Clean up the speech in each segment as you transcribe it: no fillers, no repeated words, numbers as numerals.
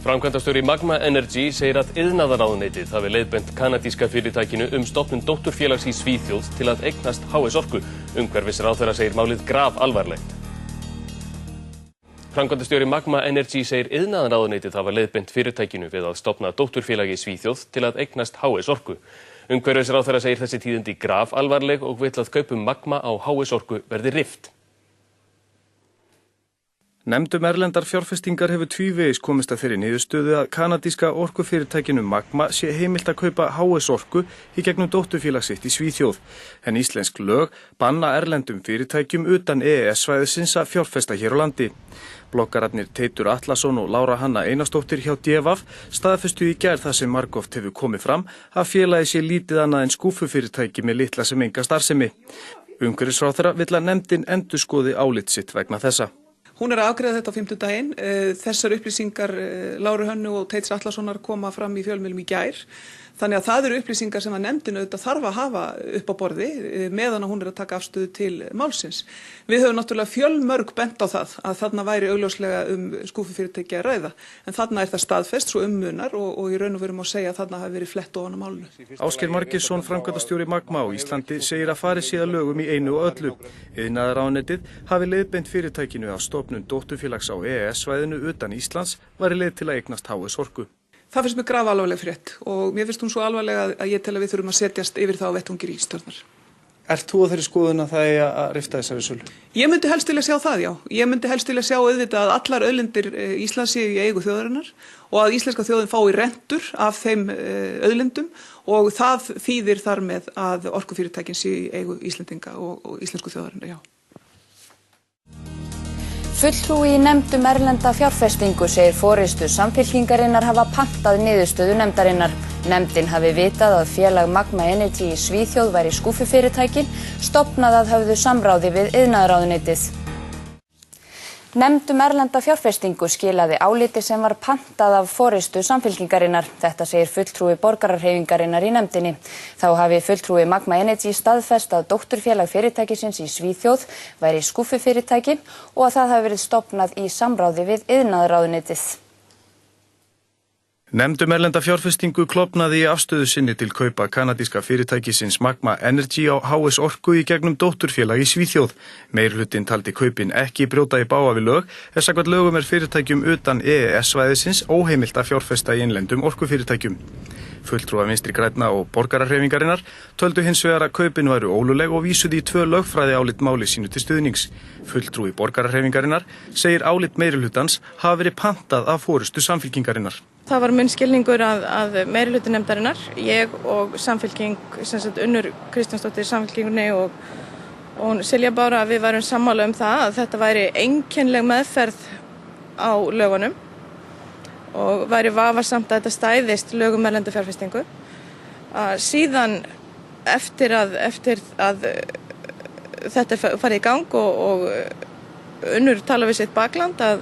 Framkvæmdastjóri Magma Energy segir að iðnaðarráðuneytið hafi leiðbent kanadíska fyrirtækinu stofnun dótturfélags í Svíþjóð til að eignast HS Orku. Umhverfisráðherra segir málið grafalvarlegt. Framkvæmdastjóri Magma Energy segir iðnaðarráðuneytið hafa leiðbent fyrirtækinu við að stofna dótturfélagi í Svíþjóð til að eignast HS Orku. Umhverfisráðherra segir þessi tíðindi grafalvarleg og vill að kaupum Magma á HS Orku verði rift. Nefnd erlendar fjárfestingar hefur tvívegis komist að þeirri niðurstöðu að kanadíska orkufyrirtækinu Magma sé heimilt að kaupa HS Orku í gegnum dótturfélag sitt í Svíþjóð. En íslensk lög banna erlendum fyrirtækjum utan EES-svæðisins að fjárfesta hér á landi. Bloggararnir Teitur Atlason og Lára Hanna Einarsdóttir hjá DFF staðfestu í gær það sem margoft hefur komið fram að félagið sé lítið annað en skúffufyrirtæki með litla sem enga starfsemi. Umhverfisráðherra vill að nefndin endurskoði álit sitt vegna þessa. Hún að afgreiða þetta á 50 daginn. Þessar upplýsingar Láru Hönnu og Teits Atlasonar koma fram í fjölmiðlum í gær. Þannig að það eru upplýsingar sem að nefndin auðvitað þarf að hafa upp á borði meðan að hún að taka afstöðu til málsins. Við höfum náttúrulega fjölmörg bent á það að þarna væri augljóslega skúffufyrirtæki að ræða. En þarna er það staðfest svo munar og í raun og veru má segja að þarna hafi verið flett ofan á málinu. Ásgeir Margeirsson, framkvæmdastjóri Magma á Íslandi, segir að farið sé að lögum í einu og öllu. Iðnaðarráðuneytið hafi leiðbeint fyrirtækinu að stofnun dótturfélags á EES-svæðinu utan Íslands væri leið til að eignast HS Orku. Það finnst mér grafalvarleg frétt og mér finnst hún svo alvarlega að ég tel að við þurfum að setjast yfir það á vettvangi ríkisstjórnar. Ert þú á þeirri skoðun að það eigi að rifta þessari sölu? Ég myndi helst vilja sjá það, já. Ég myndi helst vilja sjá auðvitað að allar auðlindir Íslands séu í eigu þjóðarinnar og að íslenska þjóðin fái rentur af þeim auðlindum og það þýðir þar með að orkufyrirtækin séu í eigu Íslendinga og íslensku þjóðarinnar, já. Fulltrúi í nefnd erlenda fjárfestingu segir forystu Samfylkingarinnar hafa pantað niðurstöðu nefndarinnar. Nefndin hafi vitað að félag Magma Energy í Svíþjóð væri skúffufyrirtæki, stofnað að höfðu samráði við iðnaðarráðuneytið. Nefnd erlenda fjárfestingu skilaði áliti sem var pantað af forystu Samfylkingarinnar. Þetta segir fulltrúi borgararhreyfingarinnar í nefndinni. Þá hafi fulltrúi Magma Energy staðfest að dótturfélag fyrirtækisins í Svíþjóð væri skúffufyrirtæki og að það hafi verið stofnað í samráði við iðnaðarráðuneytið. Nefnd erlenda fjárfestingu klofnaði í afstöðu sinni til kaupa kanadíska fyrirtækisins Magma Energy á HS Orku í gegnum dótturfélag í Svíþjóð. Meirhlutinn taldi kaupin ekki brjóta í bága við lög, samkvæmt lögum er fyrirtækjum utan EES-svæðisins óheimilt að fjárfesta í innlendum orkufyrirtækjum. Fulltrúar Vinstri grænna og borgararhreyfingarinnar töldu hins vegar að kaupin væru ólögleg og vísuðu í 2 lögfræði álit máli sínu til stuðnings. Fulltrúi borgararhreyfingarinnar segir álit meirihlutans hafa verið pantað af forystu Samfylkingarinnar. Það var mun skilningur að meirihluti nefndarinnar, ég og Samfylking, Unnur Kristjánsdóttir Samfylkingunni og Silja Bára, við varum sammála það að þetta væri einkennileg meðferð á lögunum og væri vafasamt að þetta stæðist lögum erlenda fjárfestingu. Síðan eftir að þetta farið í gang og Unnur tala við sitt bakland að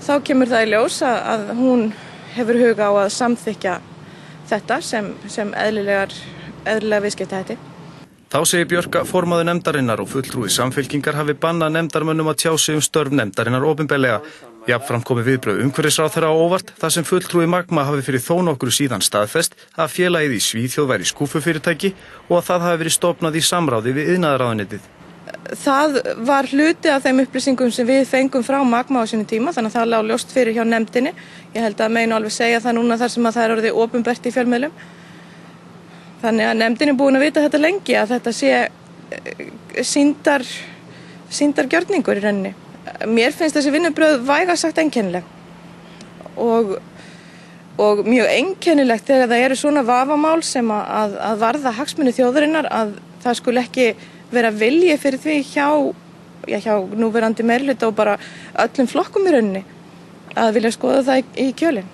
þá kemur það í ljós að hún hefur huga á að samþykkja þetta sem eðlilega viðskiptahætti. Þá segir Björk að formaður nefndarinnar og fulltrúi Samfylkingar hafi bannað nefndarmönnum að tjá sig störf nefndarinnar opinberlega. Jafnframt komi viðbrögð umhverfisráðherra á óvart þar sem fulltrúi Magma hafi fyrir þó nokkru síðan staðfest að félagið í Svíþjóð væri skúffufyrirtæki og að það hafi verið stofnað í samráði við iðnaðarráðuneytið. Það var hluti af þeim upplýsingum sem við fengum frá Magma á sínum tíma, þannig að það lá ljóst fyrir hjá nefndinni. Ég held að meginu alveg segja það núna þar sem að það er orðið opinbert í fjölmiðlum. Þannig að nefndin er búin að vita þetta lengi að þetta sé sýndargjörningur í rauninni. Mér finnst þessi vinnubrögð vægast sagt einkennileg og mjög einkennilegt þegar það eru svona vafamál sem að varða hagsmuni þjóðarinnar að það skuli ekki vera vilji fyrir því hjá núverandi meirihluta og bara öllum flokkum í rauninni að vilja skoða það í kjölinn.